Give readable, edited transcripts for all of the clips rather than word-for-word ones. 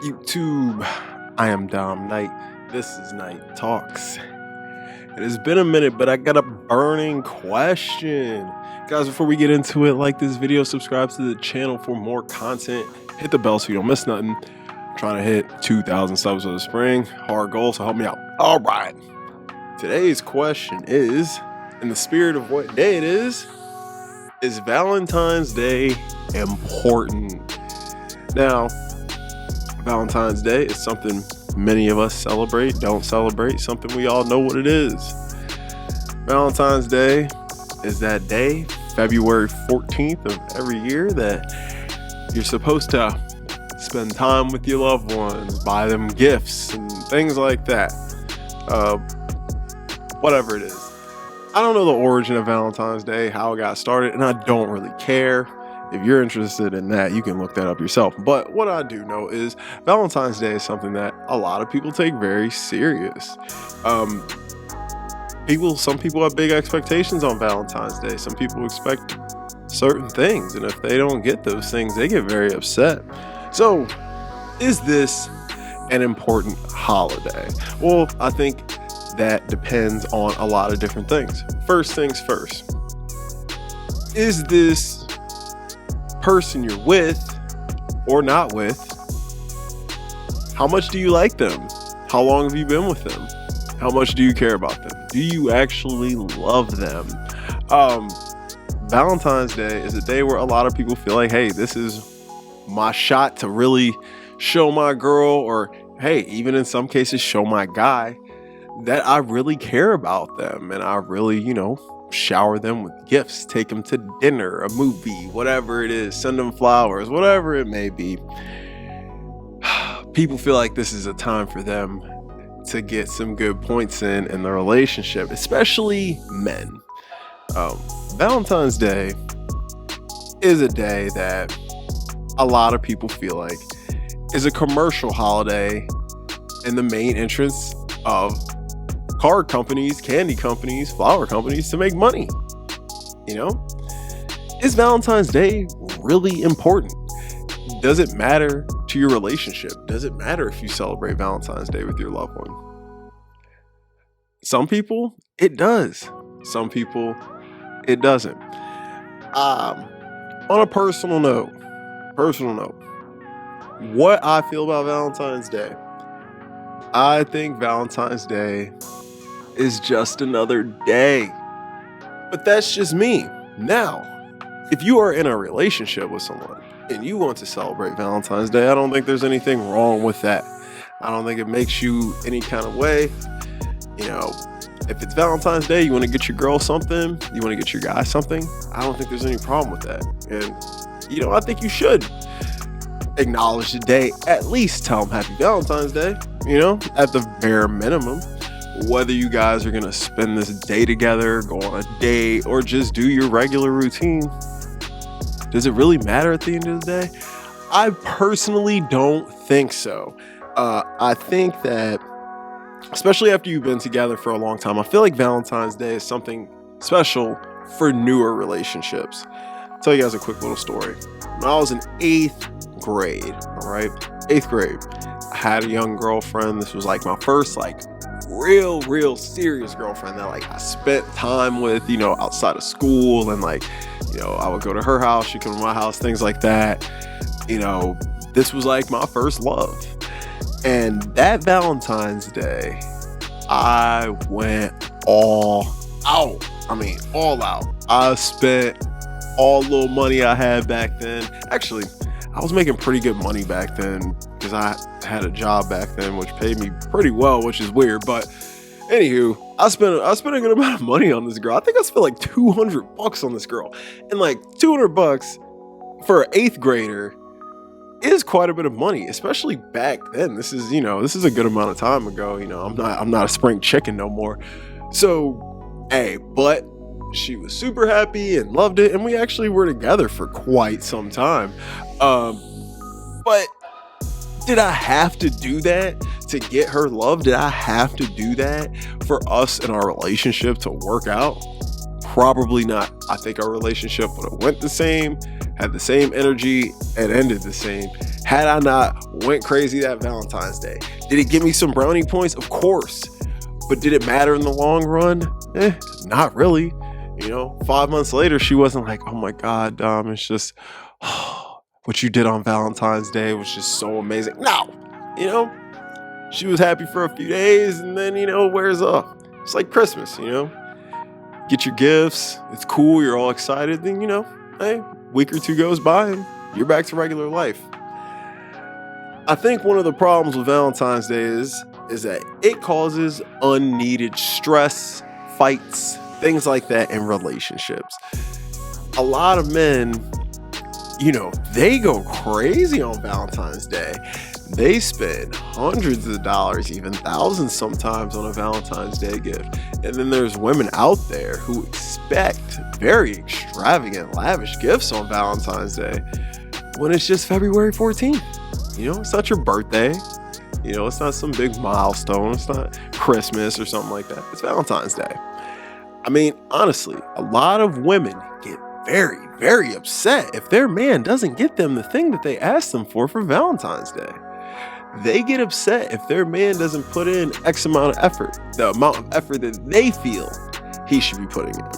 YouTube, I am Dom Knight. This is Night Talks. It has been a minute, but I got a burning question. Guys, before we get into it, like this video, subscribe to the channel for more content. Hit the bell so you don't miss nothing. I'm trying to hit 2,000 subs for the spring. Hard goal, so help me out. All right. Today's question is, in the spirit of what day it is Valentine's Day important? Now, Valentine's Day is something many of us celebrate, don't celebrate, something we all know what it is. Valentine's Day is that day, February 14th of every year, that you're supposed to spend time with your loved ones, buy them gifts and things like that. Whatever it is. I don't know the origin of Valentine's Day, how it got started, and I don't really care. If you're interested in that, you can look that up yourself. But what I do know is Valentine's Day is something that a lot of people take very serious. Some people have big expectations on Valentine's Day. Some people expect certain things, and if they don't get those things, they get very upset. So, is this an important holiday? Well, I think that depends on a lot of different things. First things first. Is this person you're with or not with, how much do you like them? How long have you been with them? How much do you care about them? Do you actually love them? Valentine's Day is a day where a lot of people feel like, hey, this is my shot to really show my girl, or hey, even in some cases show my guy, that I really care about them and I really, shower them with gifts, take them to dinner, a movie, whatever it is, send them flowers, whatever it may be. People feel like this is a time for them to get some good points in the relationship, especially men. Valentine's Day is a day that a lot of people feel like is a commercial holiday and the main interest of card companies, candy companies, flower companies to make money. Is Valentine's Day really important? Does it matter to your relationship? Does it matter if you celebrate Valentine's Day with your loved one? Some people, it does. Some people, it doesn't. On a personal note, what I feel about Valentine's Day, I think Valentine's Day is just another day. But that's just me. Now, if you are in a relationship with someone and you want to celebrate Valentine's Day, I don't think there's anything wrong with that. I don't think it makes you any kind of way. If it's Valentine's Day, you want to get your girl something, you want to get your guy something, I don't think there's any problem with that. And, I think you should acknowledge the day, at least tell them happy Valentine's Day, at the bare minimum. Whether you guys are going to spend this day together, go on a date, or just do your regular routine, does it really matter at the end of the day? I personally don't think so. I think that, especially after you've been together for a long time, I feel like Valentine's Day is something special for newer relationships. I'll tell you guys a quick little story. When I was in 8th grade, all right? 8th grade, I had a young girlfriend. This was like my first real serious girlfriend that I spent time with, outside of school, and I would go to her house, she'd come to my house, things like that. This was my first love. And that Valentine's Day, I went all out. All out. I spent all the little money I had back then. Actually, I was making pretty good money back then because I had a job back then which paid me pretty well, which is weird. But anywho, I spent a good amount of money on this girl. I think I spent $200 on this girl. And $200 for an 8th grader is quite a bit of money, especially back then. This is a good amount of time ago. I'm not a spring chicken no more. So, but she was super happy and loved it, and we actually were together for quite some time. But did I have to do that to get her love? Did I have to do that for us and our relationship to work out? Probably not. I think our relationship would have went the same, had the same energy, and ended the same had I not went crazy that Valentine's Day? Did it give me some brownie points? Of course. But did it matter in the long run? Not really. 5 months later, she wasn't like, oh my God, Dom, it's just, what you did on Valentine's Day was just so amazing. No, she was happy for a few days and then, wears off. It's like Christmas, get your gifts. It's cool. You're all excited. Then, hey, week or two goes by and you're back to regular life. I think one of the problems with Valentine's Day is that it causes unneeded stress, fights, things like that in relationships. A lot of men, they go crazy on Valentine's Day. They spend hundreds of dollars, even thousands sometimes on a Valentine's Day gift. And then there's women out there who expect very extravagant, lavish gifts on Valentine's Day when it's just February 14th. It's not your birthday. It's not some big milestone. It's not Christmas or something like that. It's Valentine's Day. I mean, honestly, a lot of women get very, very upset if their man doesn't get them the thing that they asked them for Valentine's Day. They get upset if their man doesn't put in X amount of effort, the amount of effort that they feel he should be putting in.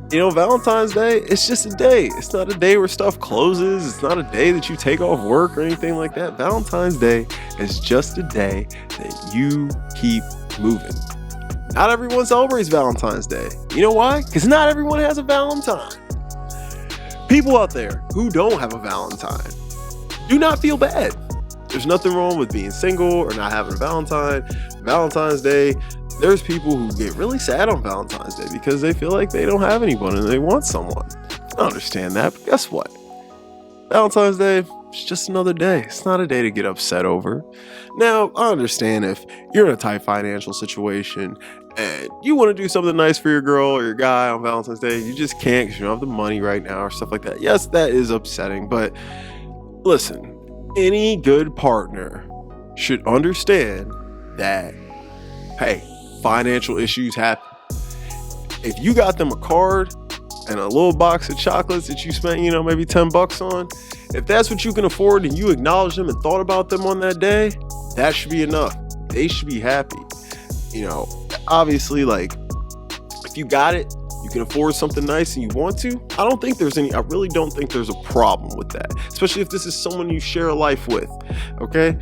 Valentine's Day, it's just a day. It's not a day where stuff closes. It's not a day that you take off work or anything like that. Valentine's Day is just a day that you keep moving. Not everyone celebrates Valentine's Day. You know why? Because not everyone has a Valentine. People out there who don't have a Valentine, do not feel bad. There's nothing wrong with being single or not having a Valentine. Valentine's Day, there's people who get really sad on Valentine's Day because they feel like they don't have anyone and they want someone. I understand that, but guess what? Valentine's Day, it's just another day. It's not a day to get upset over. Now, I understand if you're in a tight financial situation and you want to do something nice for your girl or your guy on Valentine's Day, you just can't because you don't have the money right now or stuff like that. Yes, that is upsetting, but listen, any good partner should understand that, hey, financial issues happen. If you got them a card and a little box of chocolates that you spent, maybe $10 on, if that's what you can afford and you acknowledge them and thought about them on that day, that should be enough. They should be happy. Obviously, if you got it, you can afford something nice and you want to, I really don't think there's a problem with that, especially if this is someone you share a life with, okay?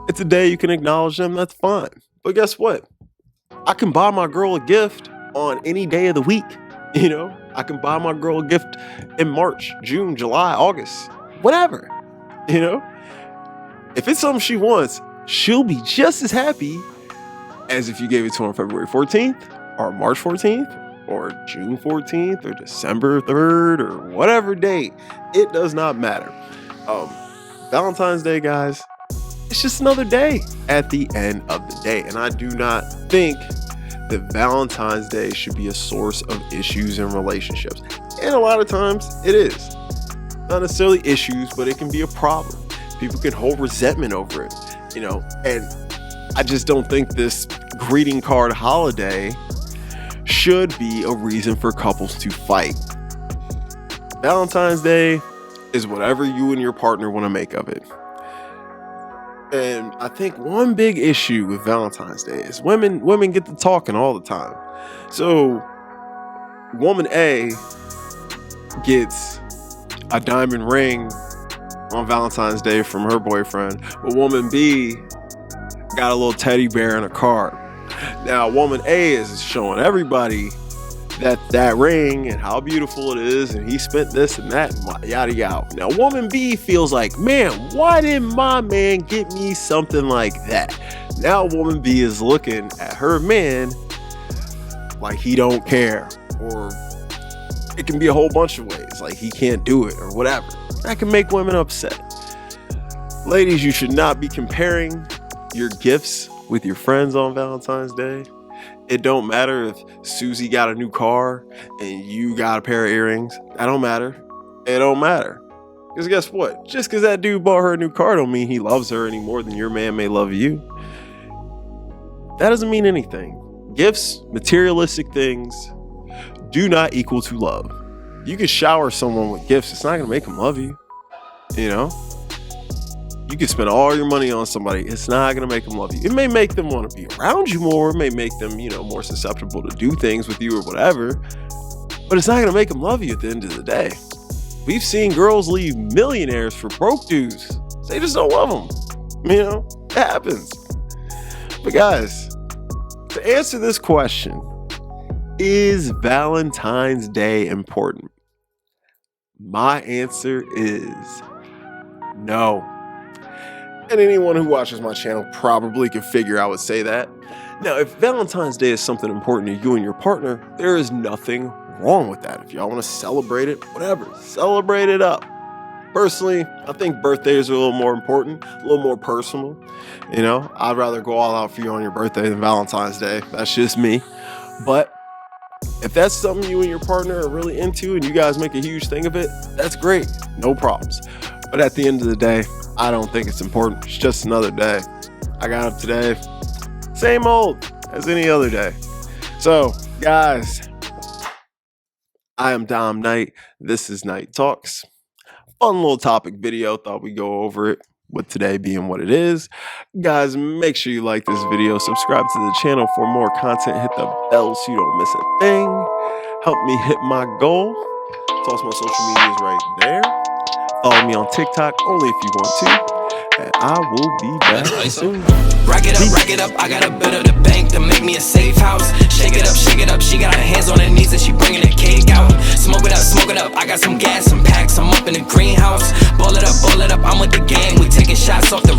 It's a day you can acknowledge them, that's fine. But guess what? I can buy my girl a gift on any day of the week, I can buy my girl a gift in March, June, July, August, whatever, If it's something she wants, she'll be just as happy as if you gave it to her on February 14th or March 14th or June 14th or December 3rd or whatever date. It does not matter. Valentine's Day, guys, it's just another day at the end of the day. And I do not think that Valentine's Day should be a source of issues in relationships. And a lot of times it is. Not necessarily issues, but it can be a problem. People can hold resentment over it, and I just don't think this greeting card holiday should be a reason for couples to fight. Valentine's Day is whatever you and your partner want to make of it. And I think one big issue with Valentine's Day is women get to talking all the time. So woman A gets a diamond ring on Valentine's Day from her boyfriend, but woman B got a little teddy bear and a card. Now, woman A is showing everybody that ring and how beautiful it is, and he spent this and that, and yada yada. Now, woman B feels like, man, why didn't my man get me something like that? Now, woman B is looking at her man like he don't care, or it can be a whole bunch of ways, like he can't do it or whatever. That can make women upset. Ladies, you should not be comparing your gifts with your friends on Valentine's Day. It don't matter if Susie got a new car and you got a pair of earrings. That don't matter. It don't matter. Because guess what? Just because that dude bought her a new car don't mean he loves her any more than your man may love you. That doesn't mean anything. Gifts, materialistic things, do not equal to love. You can shower someone with gifts. It's not going to make them love you. You can spend all your money on somebody. It's not going to make them love you. It may make them want to be around you more. It may make them, more susceptible to do things with you or whatever. But it's not going to make them love you at the end of the day. We've seen girls leave millionaires for broke dudes. They just don't love them. It happens. But guys, to answer this question, is Valentine's Day important? My answer is no. And anyone who watches my channel probably can figure I would say that. Now, if Valentine's Day is something important to you and your partner, there is nothing wrong with that. If y'all want to celebrate it, whatever, celebrate it up. Personally, I think birthdays are a little more important, a little more personal. I'd rather go all out for you on your birthday than Valentine's Day. That's just me. But if that's something you and your partner are really into and you guys make a huge thing of it, that's great. No problems. But at the end of the day, I don't think it's important. It's just another day. I got up today, same old as any other day. So, guys, I am Dom Knight. This is Knight Talks. Fun little topic video. Thought we'd go over it with today being what it is. Guys, make sure you like this video. Subscribe to the channel for more content. Hit the bell so you don't miss a thing. Help me hit my goal. Toss my social medias right there. Follow me on TikTok only if you want to. And I will be back soon. Rack it up, I got a bit of the bank to make me a safe house. Shake it up, she got her hands on her knees and she bringing the cake out. Smoke it up, I got some gas, some packs, I'm up in the greenhouse. Ball it up, I'm with the gang, we taking shots off the